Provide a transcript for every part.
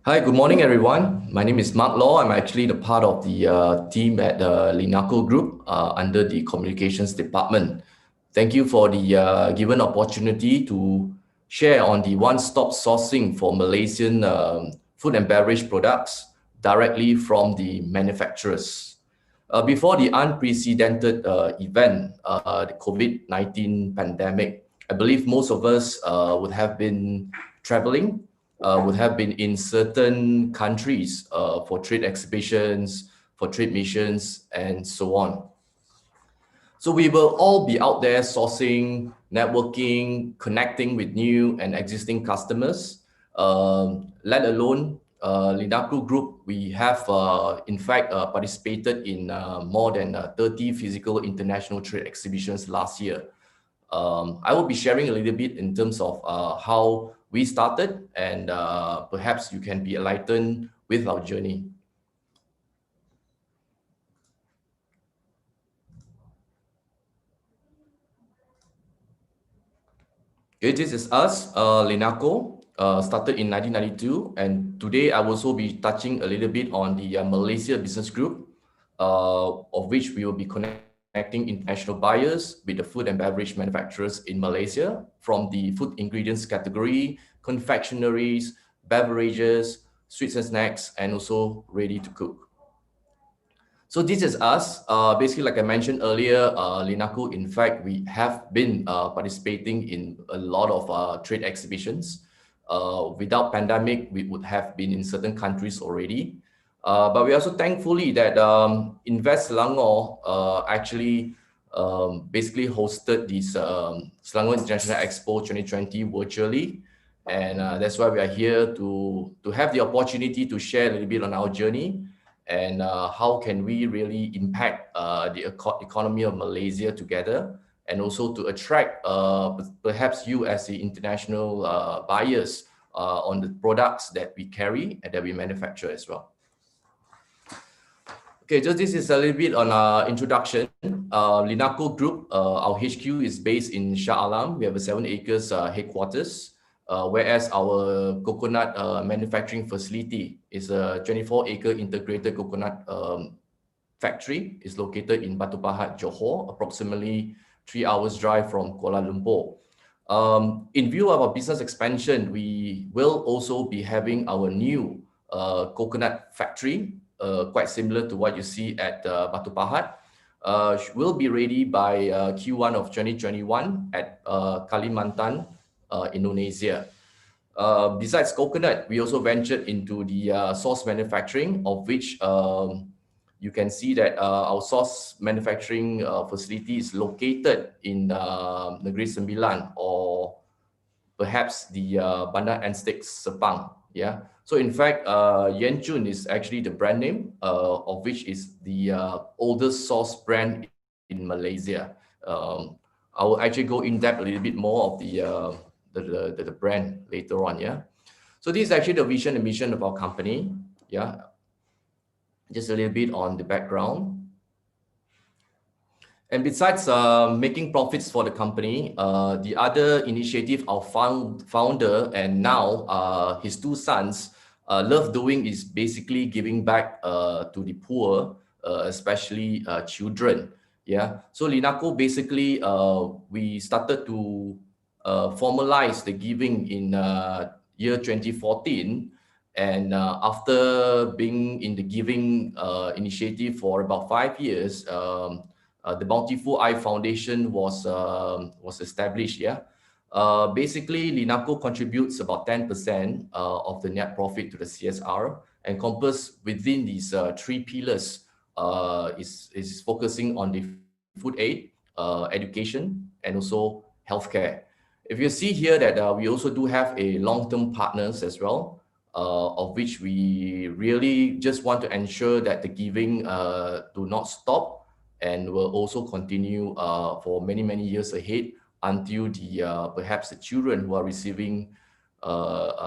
Hi, good morning, everyone. My name is Mark Law. I'm actually the part of the team at the Linaco Group under the Communications Department. Thank you for the given opportunity to share on the one-stop sourcing for Malaysian food and beverage products directly from the manufacturers. Before the unprecedented event, the COVID-19 pandemic, I believe most of us would have been traveling, would have been in certain countries for trade exhibitions, for trade missions, and so on. So we will all be out there sourcing, networking, connecting with new and existing customers. Let alone Linaco Group, we have in fact participated in more than 30 physical international trade exhibitions last year. I will be sharing a little bit in terms of how we started, and perhaps you can be enlightened with our journey. Okay, this is us, Linaco, started in 1992, and today I will also be touching a little bit on the Malaysia Business Group, of which we will be connecting international buyers with the food and beverage manufacturers in Malaysia from the food ingredients category, confectionaries, beverages, sweets and snacks, and also ready to cook. So this is us. Basically, like I mentioned earlier, Linaco, in fact, we have been participating in a lot of trade exhibitions. Without pandemic, we would have been in certain countries already. But we also thankfully that Invest Selangor actually basically hosted this Selangor International Expo 2020 virtually. And that's why we are here to have the opportunity to share a little bit on our journey and how can we really impact the economy of Malaysia together, and also to attract perhaps you as the international buyers on the products that we carry and that we manufacture as well. Okay, just this is a little bit on our introduction. Linaco Group, our HQ is based in Shah Alam. We have a 7 acres headquarters, whereas our coconut manufacturing facility is a 24-acre integrated coconut factory. It's located in Batu Pahat, Johor, approximately 3 hours drive from Kuala Lumpur. In view of our business expansion, we will also be having our new coconut factory, quite similar to what you see at Batu Pahat. Will be ready by Q1 of 2021 at Kalimantan, Indonesia. Besides coconut, we also ventured into the sauce manufacturing, of which you can see that our sauce manufacturing facility is located in Negeri Sembilan, or perhaps the Bandar Anstik Sepang. Yeah. So in fact, Yen Chun is actually the brand name, of which is the oldest sauce brand in Malaysia. I will actually go in depth a little bit more of the brand later on. Yeah. So this is actually the vision and mission of our company. Yeah. Just a little bit on the background. And besides making profits for the company, the other initiative our founder and now his two sons love doing is basically giving back to the poor, especially children. Yeah. So Linaco basically we started to formalize the giving in year 2014. And after being in the giving initiative for about 5 years, the Bountiful Eye Foundation was established. Yeah, basically Linaco contributes about 10% of the net profit to the CSR, encompassed within these three pillars. Is focusing on the food aid, education, and also healthcare. If you see here that we also do have a long-term partners as well, of which we really just want to ensure that the giving do not stop and will also continue for many, many years ahead until the perhaps the children who are receiving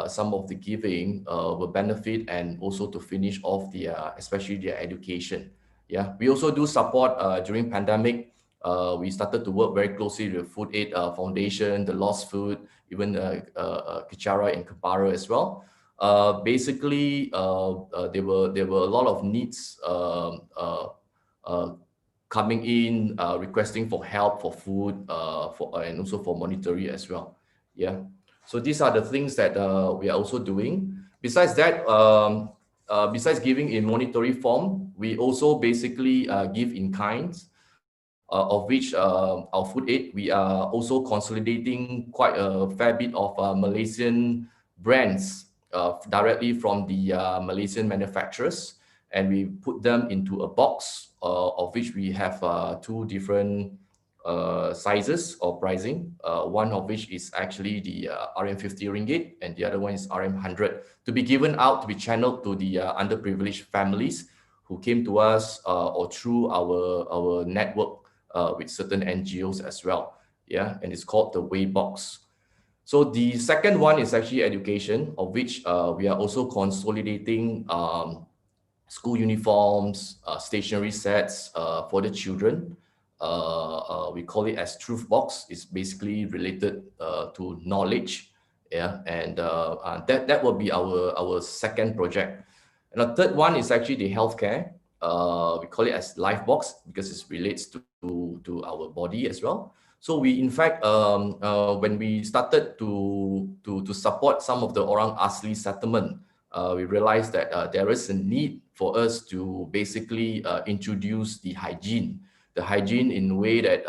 some of the giving will benefit, and also to finish off the especially their education. Yeah, we also do support during pandemic. We started to work very closely with Food Aid Foundation, the Lost Food, even Kichara and Kepara as well. basically there were a lot of needs coming in, requesting for help for food, and also for monetary as well. Yeah. So these are the things that we are also doing. Besides that, besides giving in monetary form, we also basically give in kinds, of which our food aid, we are also consolidating quite a fair bit of Malaysian brands directly from the Malaysian manufacturers, and we put them into a box, of which we have two different sizes or pricing, one of which is actually the RM50 ringgit, and the other one is RM100, to be given out, to be channeled to the underprivileged families who came to us, or through our network with certain NGOs as well. Yeah, and it's called the Way Box. So the second one is actually education, of which we are also consolidating school uniforms, stationery sets for the children. We call it as Truth Box. It's basically related to knowledge. Yeah, and that will be our second project. And the third one is actually the healthcare. We call it as Life Box because it relates to our body as well. So we, in fact, when we started to support some of the Orang Asli settlement, we realized that there is a need for us to basically introduce the hygiene in a way that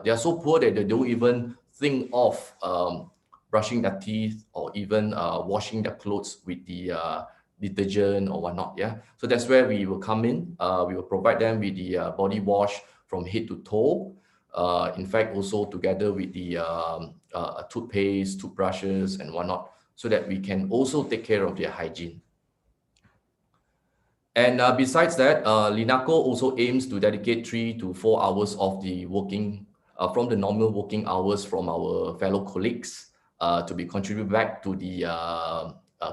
they are so poor that they don't even think of brushing their teeth or even washing their clothes with the detergent or whatnot. Yeah, so that's where we will come in. We will provide them with the body wash from head to toe. In fact, also together with the toothpaste, toothbrushes, and whatnot, so that we can also take care of their hygiene. And besides that, Linaco also aims to dedicate 3 to 4 hours of the working, from the normal working hours from our fellow colleagues, to be contributed back to the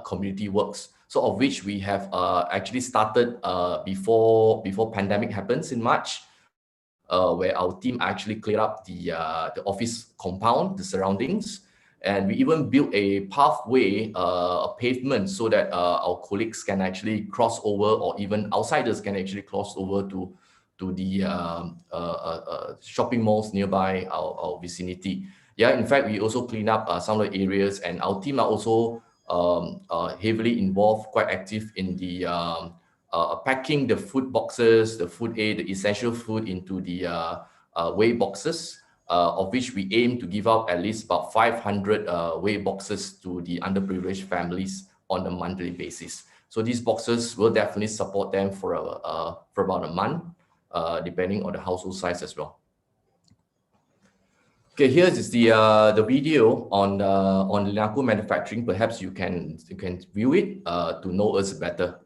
community works. So of which we have actually started before pandemic happens in March, where our team actually cleared up the office compound, the surroundings, and we even built a pathway, a pavement, so that our colleagues can actually cross over, or even outsiders can actually cross over to the shopping malls nearby our vicinity. Yeah, in fact, we also clean up some of the areas, and our team are also heavily involved, quite active in the packing the food boxes, the food aid, the essential food into the way boxes, of which we aim to give out at least about 500 way boxes to the underprivileged families on a monthly basis. So these boxes will definitely support them for about a month, depending on the household size as well. Okay, here is the video on Linaco manufacturing. Perhaps you can view it to know us better.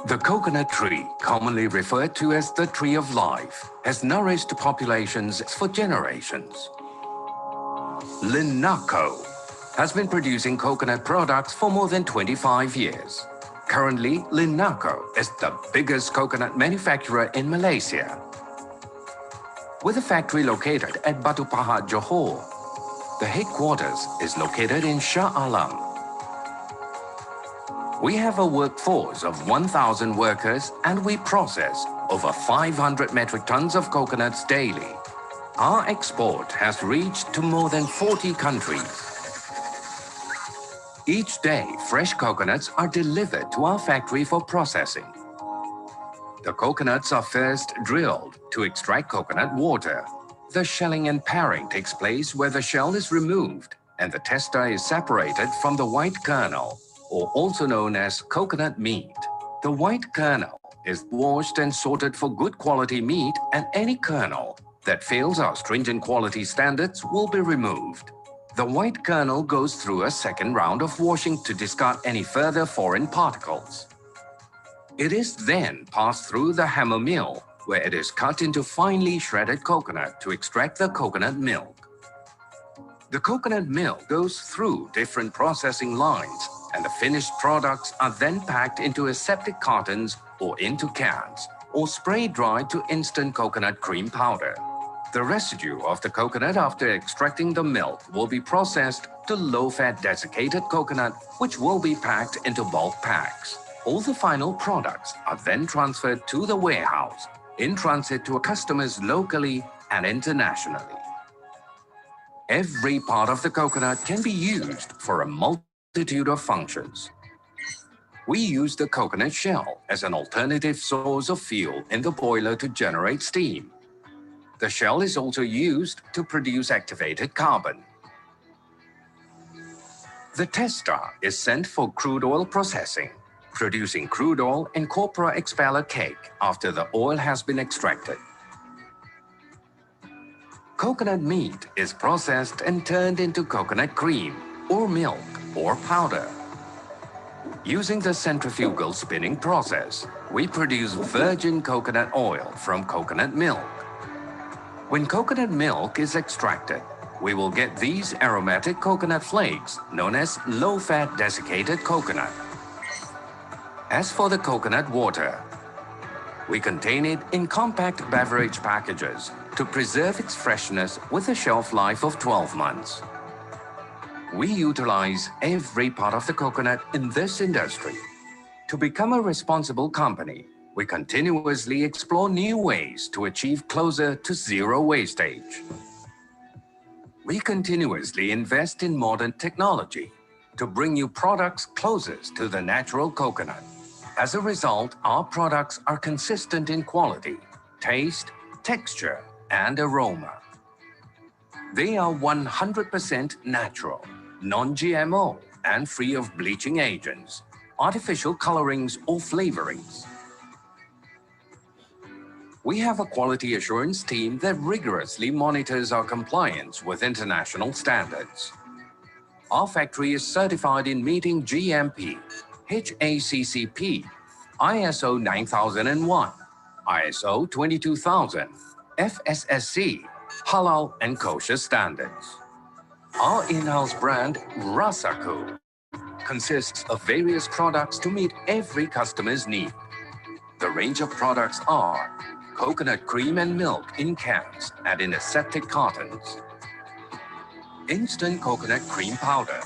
The coconut tree, commonly referred to as the tree of life, has nourished populations for generations. Linaco has been producing coconut products for more than 25 years. Currently, Linaco is the biggest coconut manufacturer in Malaysia. With a factory located at Batu Pahat, Johor, the headquarters is located in Shah Alam. We have a workforce of 1,000 workers and we process over 500 metric tons of coconuts daily. Our export has reached to more than 40 countries. Each day, fresh coconuts are delivered to our factory for processing. The coconuts are first drilled to extract coconut water. The shelling and paring takes place where the shell is removed and the tester is separated from the white kernel, or also known as coconut meat. The white kernel is washed and sorted for good quality meat, and any kernel that fails our stringent quality standards will be removed. The white kernel goes through a second round of washing to discard any further foreign particles. It is then passed through the hammer mill, where it is cut into finely shredded coconut to extract the coconut milk. The coconut milk goes through different processing lines, and the finished products are then packed into aseptic cartons or into cans, or spray dried to instant coconut cream powder. The residue of the coconut after extracting the milk will be processed to low-fat desiccated coconut, which will be packed into bulk packs. All the final products are then transferred to the warehouse, in transit to customers locally and internationally. Every part of the coconut can be used for a multitude of functions. We use the coconut shell as an alternative source of fuel in the boiler to generate steam. The shell is also used to produce activated carbon. The tester is sent for crude oil processing, producing crude oil and copra expeller cake after the oil has been extracted. Coconut meat is processed and turned into coconut cream or milk or powder. Using the centrifugal spinning process, we produce virgin coconut oil from coconut milk. When coconut milk is extracted, we will get these aromatic coconut flakes known as low-fat desiccated coconut. As for the coconut water, we contain it in compact beverage packages to preserve its freshness with a shelf life of 12 months. We utilize every part of the coconut in this industry. To become a responsible company, we continuously explore new ways to achieve closer to zero wastage. We continuously invest in modern technology to bring you products closest to the natural coconut. As a result, our products are consistent in quality, taste, texture, and aroma. They are 100% natural, non-GMO, and free of bleaching agents, artificial colorings, or flavorings. We have a quality assurance team that rigorously monitors our compliance with international standards. Our factory is certified in meeting GMP, HACCP, ISO 9001, ISO 22000, FSSC, Halal and Kosher standards. Our in-house brand, Rasaku, consists of various products to meet every customer's need. The range of products are coconut cream and milk in cans and in aseptic cartons, instant coconut cream powder,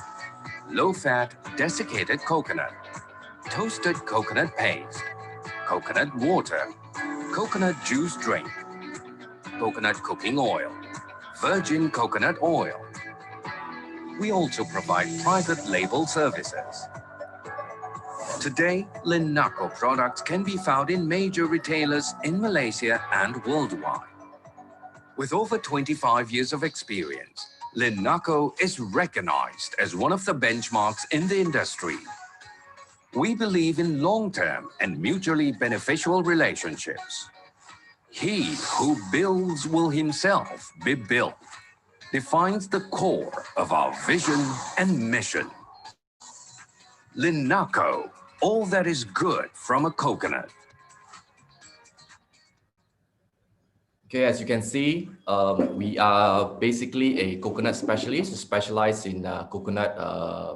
low-fat desiccated coconut, toasted coconut paste, coconut water, coconut juice drink, coconut cooking oil, virgin coconut oil. We also provide private label services. Today, Linaco products can be found in major retailers in Malaysia and worldwide. With over 25 years of experience, Linaco is recognized as one of the benchmarks in the industry. We believe in long-term and mutually beneficial relationships. He who builds will himself be built, defines the core of our vision and mission. Linaco, all that is good from a coconut. Okay, as you can see, we are basically a coconut specialist, specialized in coconut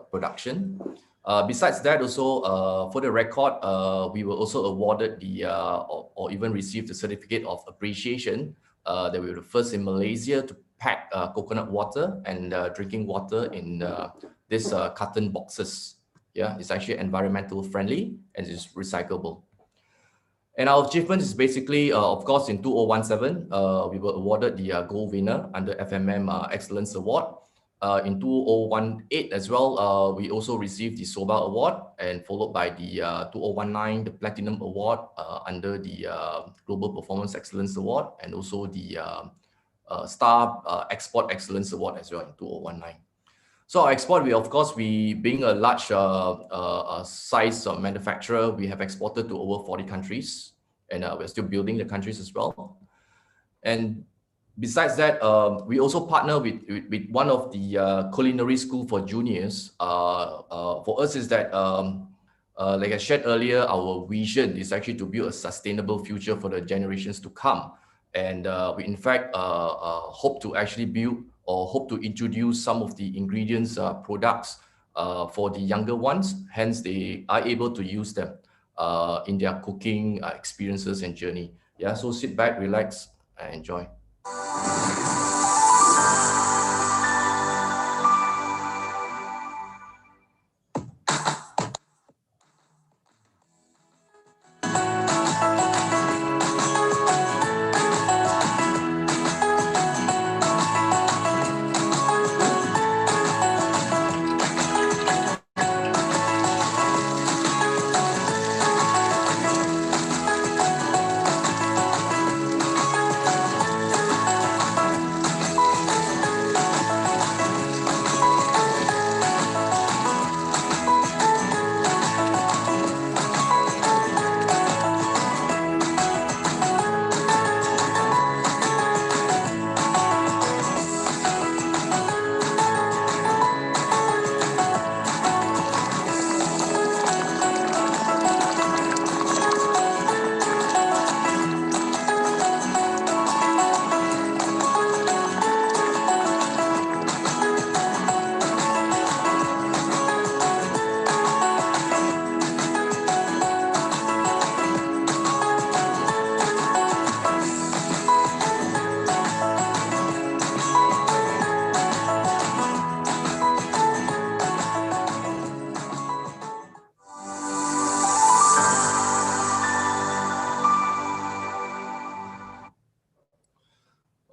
production. Besides that, also for the record, we were also awarded the or even received the certificate of appreciation that we were the first in Malaysia to pack coconut water and drinking water in this carton boxes. Yeah, it's actually environmental friendly and it's recyclable. And our achievement is basically, of course, in 2017, we were awarded the gold winner under FMM Excellence Award. In 2018 as well, we also received the SOBA Award, and followed by the 2019, the Platinum Award under the Global Performance Excellence Award, and also the Star Export Excellence Award as well in 2019. So our export, we being a large size manufacturer, we have exported to over 40 countries, and we're still building the countries as well. And besides that, we also partner with one of the culinary school for juniors. For us is that, like I shared earlier, our vision is actually to build a sustainable future for the generations to come. And we in fact hope to actually build or hope to introduce some of the ingredients, products for the younger ones, hence they are able to use them. in their cooking experiences and journey. Yeah, so sit back, relax, and enjoy.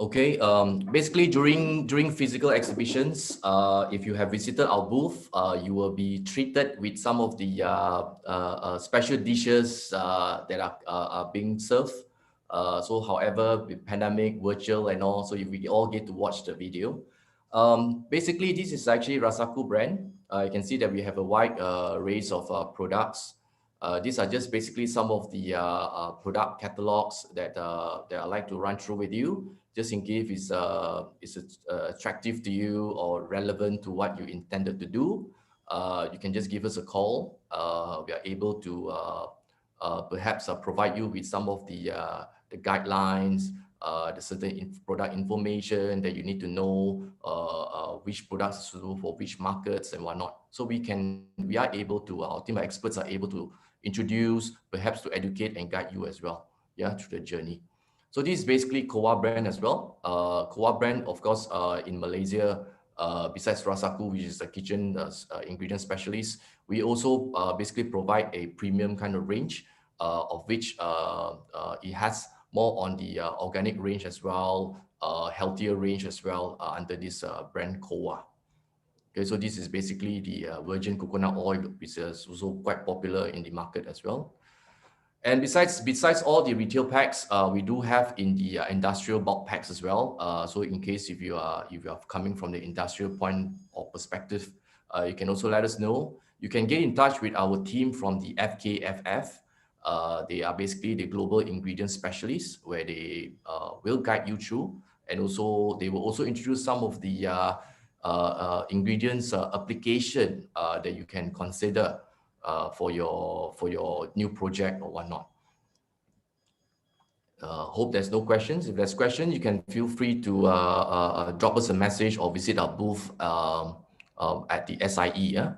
Okay, basically during physical exhibitions, if you have visited our booth, you will be treated with some of the special dishes that are being served. So however, with pandemic, virtual and all, so we all get to watch the video. Basically, this is actually Rasaku brand. You can see that we have a wide range of products. These are just basically some of the product catalogs that I like to run through with you, just in case it's attractive to you or relevant to what you intended to do. You can just give us a call. We are able to perhaps provide you with some of the guidelines, the certain product information that you need to know, which products are suitable for which markets and whatnot. So we are able to, our team of experts are able to introduce, perhaps to educate and guide you as well, yeah, through the journey. So this is basically Kowa brand as well. Kowa brand, of course, in Malaysia, besides Rasaku, which is a kitchen ingredient specialist, we also basically provide a premium kind of range, of which it has more on the organic range as well, healthier range as well, under this brand Kowa. Okay, so this is basically the virgin coconut oil, which is also quite popular in the market as well. And besides all the retail packs, we do have in the industrial bulk packs as well. So in case if you are coming from the industrial point or perspective, you can also let us know. You can get in touch with our team from the FKFF. They are basically the global ingredient specialists, where they will guide you through, and also they will also introduce some of the ingredients application that you can consider for your new project or whatnot. Hope there's no questions. If there's questions, you can feel free to drop us a message or visit our booth at the SIE. Yeah.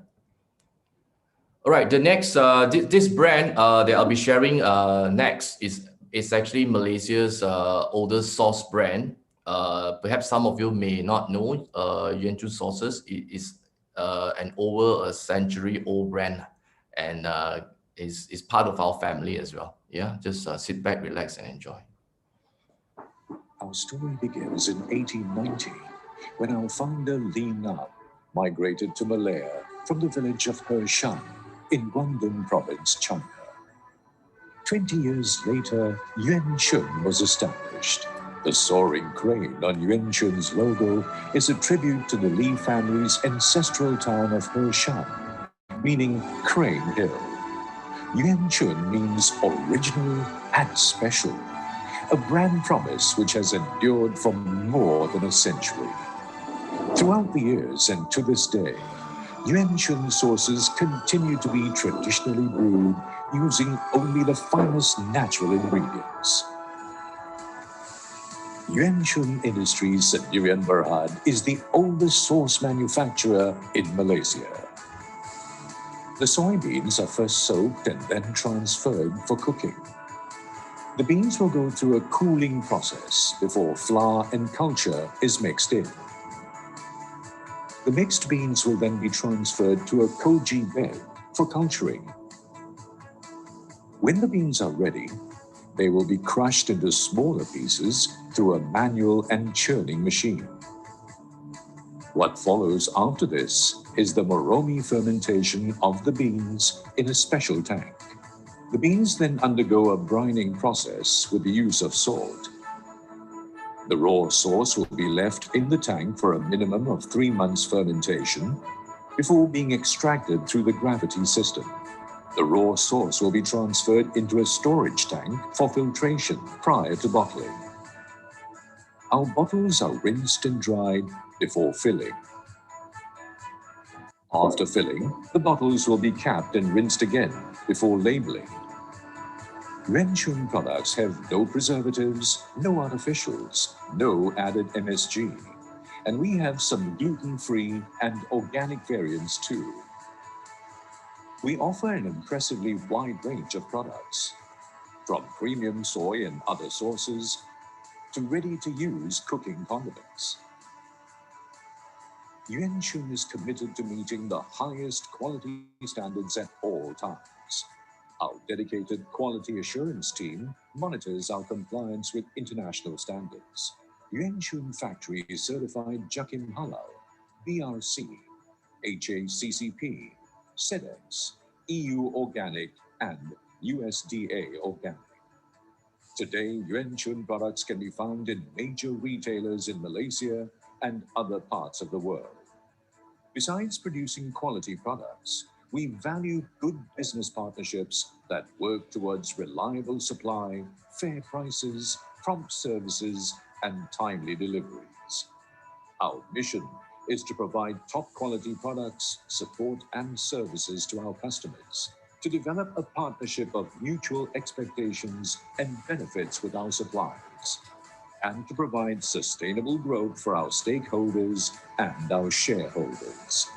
All right. The next this brand that I'll be sharing next is actually Malaysia's oldest sauce brand. Perhaps some of you may not know Yuan Chu sauces. It is an over a century old brand, and is part of our family as well. Yeah, just sit back, relax, and enjoy. Our story begins in 1890, when our founder Linaco migrated to Malaya from the village of Hershan in Guangdong Province, China. 20 years later, Yuan Chun was established. The soaring crane on Yuan Chun's logo is a tribute to the Li family's ancestral town of Hershan, meaning Crane Hill. Yuan Chun means original and special, a brand promise which has endured for more than a century. Throughout the years and to this day, Yuan Chun sauces continue to be traditionally brewed using only the finest natural ingredients. Yuan Chun Industries Sendirian Berhad is the oldest sauce manufacturer in Malaysia. The soybeans are first soaked and then transferred for cooking. The beans will go through a cooling process before flour and culture is mixed in. The mixed beans will then be transferred to a koji bed for culturing. When the beans are ready, they will be crushed into smaller pieces through a manual and churning machine. What follows after this is the moromi fermentation of the beans in a special tank. The beans then undergo a brining process with the use of salt. The raw sauce will be left in the tank for a minimum of 3 months fermentation before being extracted through the gravity system. The raw sauce will be transferred into a storage tank for filtration prior to bottling. Our bottles are rinsed and dried before filling. After filling, the bottles will be capped and rinsed again before labeling. Yuanchun products have no preservatives, no artificials, no added MSG, and we have some gluten-free and organic variants too. We offer an impressively wide range of products, from premium soy and other sauces to ready-to-use cooking condiments. Yuanchun is committed to meeting the highest quality standards at all times. Our dedicated quality assurance team monitors our compliance with international standards. Yuanchun factory is certified Jakim Halal, BRC, HACCP, SEDEX, EU Organic, and USDA Organic. Today, Yuanchun products can be found in major retailers in Malaysia and other parts of the world. Besides producing quality products, we value good business partnerships that work towards reliable supply, fair prices, prompt services, and timely deliveries. Our mission is to provide top quality products, support, and services to our customers, to develop a partnership of mutual expectations and benefits with our suppliers, and to provide sustainable growth for our stakeholders and our shareholders.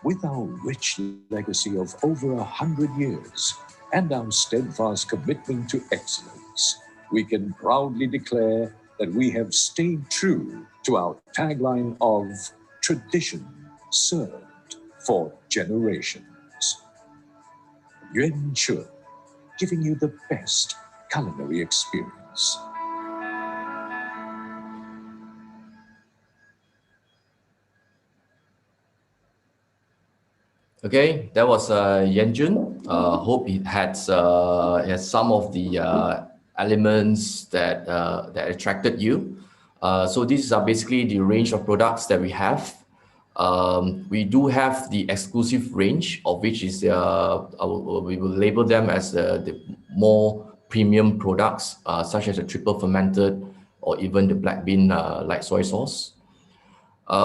With our rich legacy of over 100 years and our steadfast commitment to excellence, we can proudly declare that we have stayed true to our tagline of tradition served for generations. Yuanchun, giving you the best culinary experience. Okay, that was Yanjun. Hope it has some of the elements that that attracted you. So these are basically the range of products that we have. We do have the exclusive range, of which is we will label them as the more premium products, such as the triple fermented or even the black bean light soy sauce.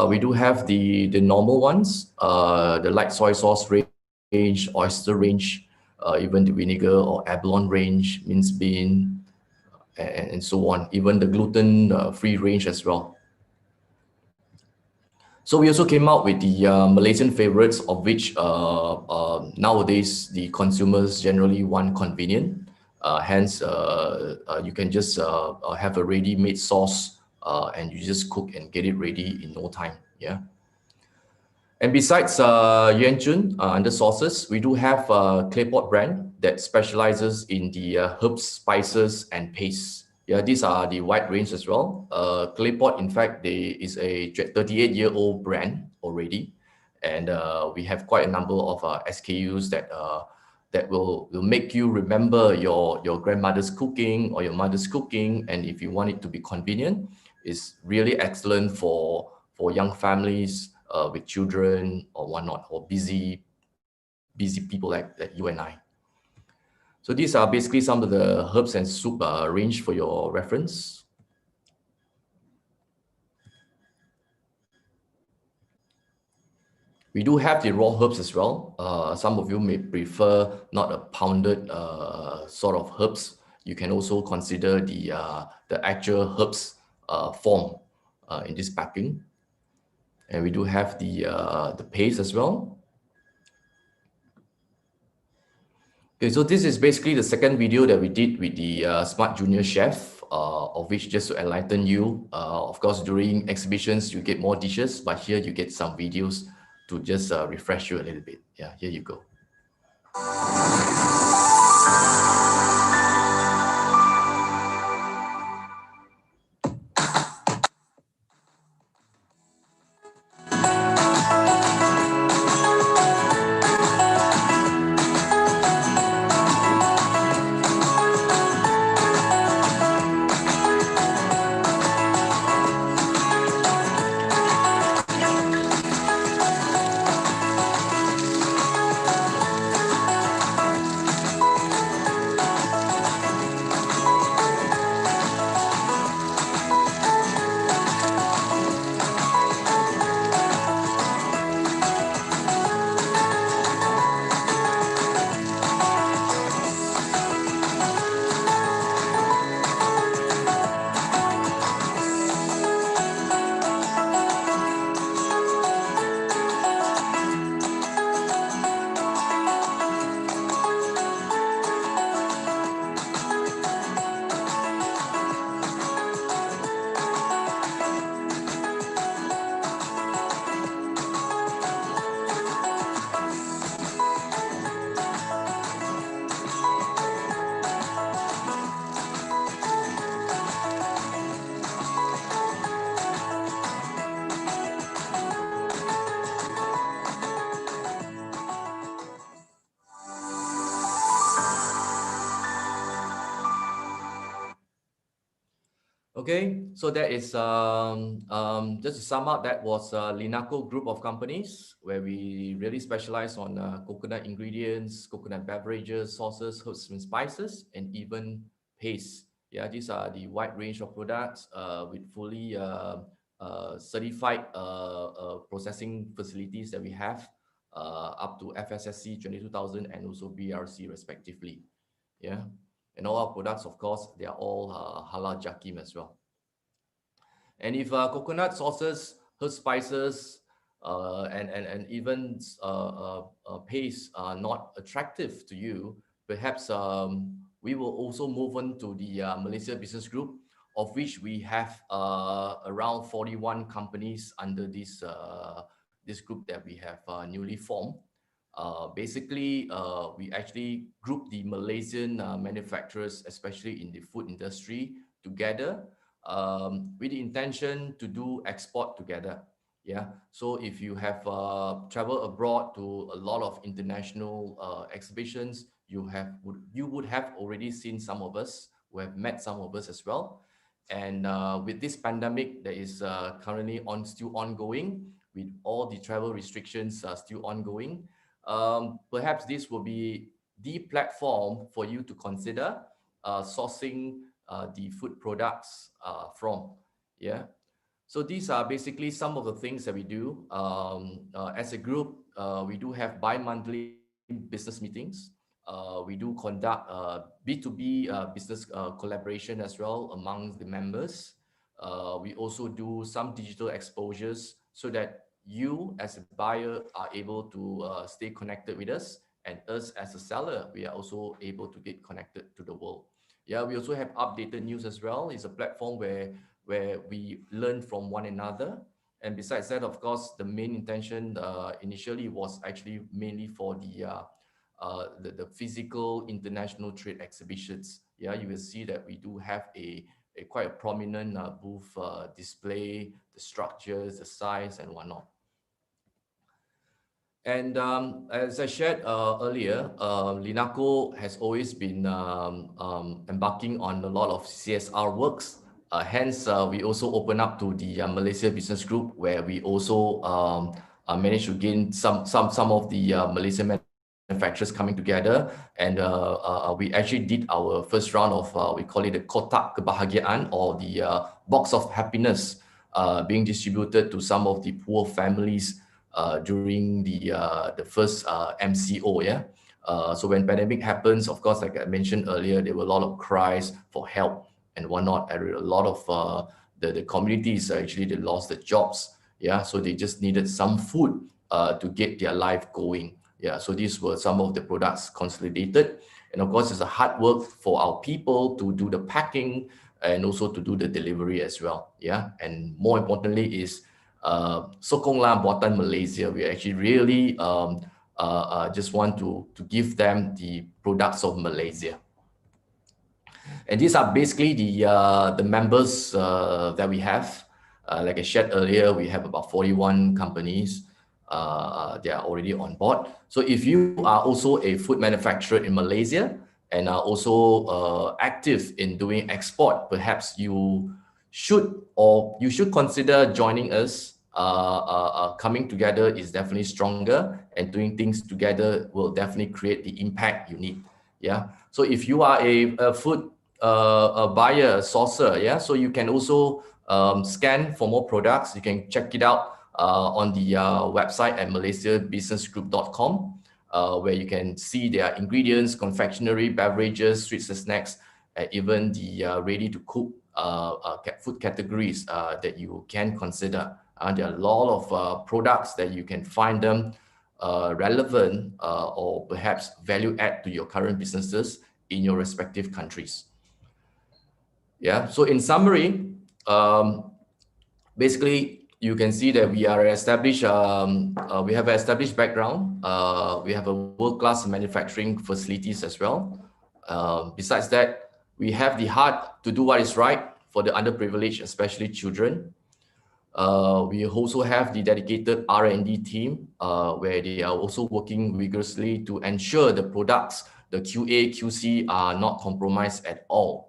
We do have the normal ones, the light soy sauce range, oyster range, even the vinegar or abalone range, minced bean, and so on. Even the gluten-free range as well. So we also came out with the Malaysian favorites, of which nowadays the consumers generally want convenient. Hence, you can just have a ready-made sauce and you just cook and get it ready in no time. Yeah. And besides Yuanchun under sauces, we do have Claypot brand that specializes in the herbs, spices, and pastes. Yeah, these are the wide range as well. Claypot, in fact, is a 38-year-old brand already, and we have quite a number of SKUs that will make you remember your grandmother's cooking or your mother's cooking. And if you want it to be convenient, it's really excellent for young families with children or whatnot, or busy people like you and I. So these are basically some of the herbs and soup range for your reference. We do have the raw herbs as well. Some of you may prefer not a pounded sort of herbs. You can also consider the actual herbs form in this packing. And we do have the paste as well. Okay, so this is basically the second video that we did with the Smart Junior Chef, of which, just to enlighten you, of course, during exhibitions, you get more dishes, but here you get some videos to just refresh you a little bit. Yeah, here you go. Okay, so that is just to sum up, that was Linaco group of companies where we really specialize on coconut ingredients, coconut beverages, sauces, herbs and spices, and even paste. Yeah, these are the wide range of products with fully certified processing facilities that we have, up to FSSC 22000 and also BRC respectively. Yeah. And all our products, of course, they are all halal jakim as well. And if coconut sauces, herb spices, and even paste are not attractive to you, perhaps we will also move on to the Malaysia Business Group, of which we have around 41 companies under this group that we have newly formed. Basically, we actually group the Malaysian manufacturers, especially in the food industry, together with the intention to do export together. Yeah. So if you have traveled abroad to a lot of international exhibitions, you would have already seen some of us, who have met some of us as well. And with this pandemic that is currently still ongoing, with all the travel restrictions still ongoing, perhaps this will be the platform for you to consider sourcing the food products from. Yeah. So these are basically some of the things that we do. As a group, we do have bi-monthly business meetings. We do conduct B2B business collaboration as well amongst the members. We also do some digital exposures so that you as a buyer are able to stay connected with us, and us as a seller, we are also able to get connected to the world. Yeah, we also have updated news as well. It's a platform where we learn from one another. And besides that, of course, the main intention initially was actually mainly for the physical international trade exhibitions. Yeah, you will see that we do have a quite a prominent booth display, the structures, the size, and whatnot. And as I shared earlier, Linaco has always been embarking on a lot of CSR works. Hence, we also open up to the Malaysia Business Group, where we also managed to gain some of the Malaysian manufacturers coming together, and we actually did our first round of we call it the Kotak Kebahagiaan, or the box of happiness, being distributed to some of the poor families during the first MCO. Yeah. So when pandemic happens, of course, like I mentioned earlier, there were a lot of cries for help and whatnot. And a lot of the communities actually, they lost their jobs. Yeah. So they just needed some food to get their life going. Yeah, so these were some of the products consolidated. And of course, it's a hard work for our people to do the packing and also to do the delivery as well. Yeah, and more importantly is Sokonglah Buatan Malaysia. We actually really just want to give them the products of Malaysia. And these are basically the members that we have. Like I shared earlier, we have about 41 companies. They are already on board. So if you are also a food manufacturer in Malaysia and are also active in doing export, perhaps you should consider joining us. Coming together is definitely stronger, and doing things together will definitely create the impact you need. Yeah. So if you are a food a buyer, a sourcer, yeah, so you can also scan for more products. You can check it out on the website at malaysiabusinessgroup.com, where you can see their ingredients, confectionery, beverages, sweets and snacks, even the ready to cook food categories that you can consider. There are a lot of products that you can find them relevant or perhaps value add to your current businesses in your respective countries. Yeah, so in summary, basically you can see that we are established, we have an established background, we have a world-class manufacturing facilities as well. Besides that, we have the heart to do what is right for the underprivileged, especially children. We also have the dedicated R&D team, where they are also working vigorously to ensure the products, the QA, QC are not compromised at all.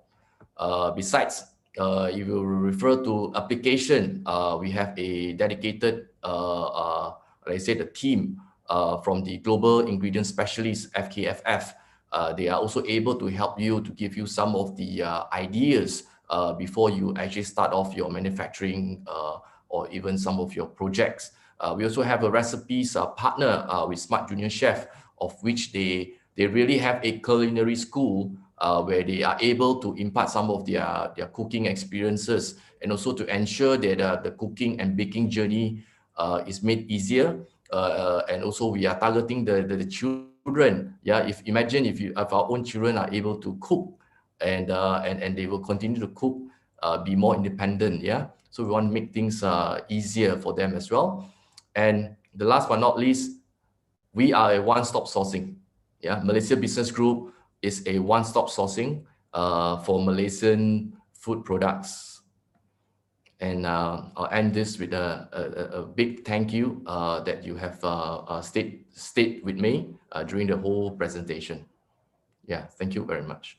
Besides, if you refer to application, we have a dedicated, like I said, a team from the Global Ingredient Specialists, FKFF. They are also able to help you, to give you some of the ideas before you actually start off your manufacturing or even some of your projects. We also have a recipes partner with Smart Junior Chef, of which they really have a culinary school where they are able to impart some of their cooking experiences, and also to ensure that the cooking and baking journey is made easier. And also we are targeting the children. Yeah, imagine if our own children are able to cook and they will continue to cook, be more independent. Yeah, so we want to make things easier for them as well. And the last but not least, we are a one-stop sourcing. Yeah, Malaysia Business Group is a one-stop sourcing for Malaysian food products. And I'll end this with a big thank you that you have stayed with me during the whole presentation. Yeah, thank you very much.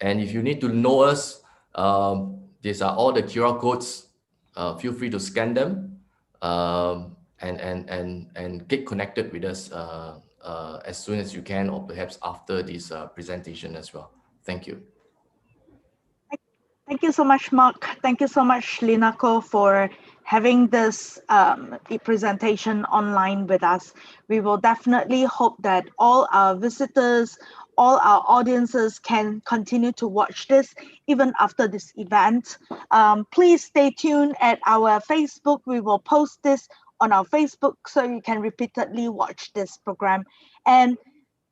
And if you need to know us, these are all the QR codes. Feel free to scan them and get connected with us as soon as you can, or perhaps after this presentation as well. Thank you. Thank you so much, Mark. Thank you so much, Linaco, for having this presentation online with us. We will definitely hope that all our visitors, all our audiences can continue to watch this even after this event. Please stay tuned at our Facebook. We will post this on our Facebook so you can repeatedly watch this program. And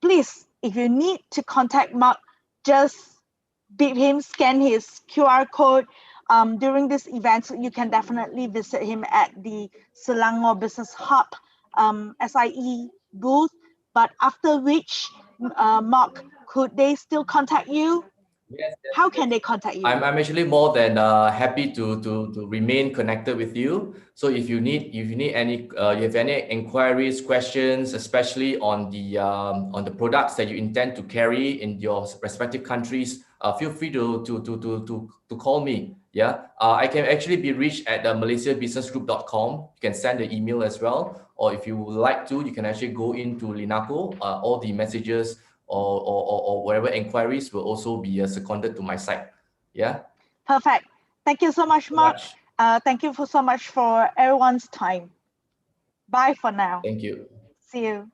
please, if you need to contact Mark, just beat him, scan his QR code during this event. You can definitely visit him at the Selangor Business Hub SIE booth. But after which, Mark, could they still contact you? Yes, how can they contact you? I'm actually more than happy to remain connected with you. So if you need any you have any inquiries, questions, especially on the products that you intend to carry in your respective countries, feel free to call me. Yeah, I can actually be reached at malaysiabusinessgroup.com. You can send the email as well, or if you would like to, you can actually go into Linaco. All the messages or whatever inquiries will also be seconded to my site. Yeah. Perfect. Thank you so much, Mark. Thank you so much for everyone's time. Bye for now. Thank you. See you.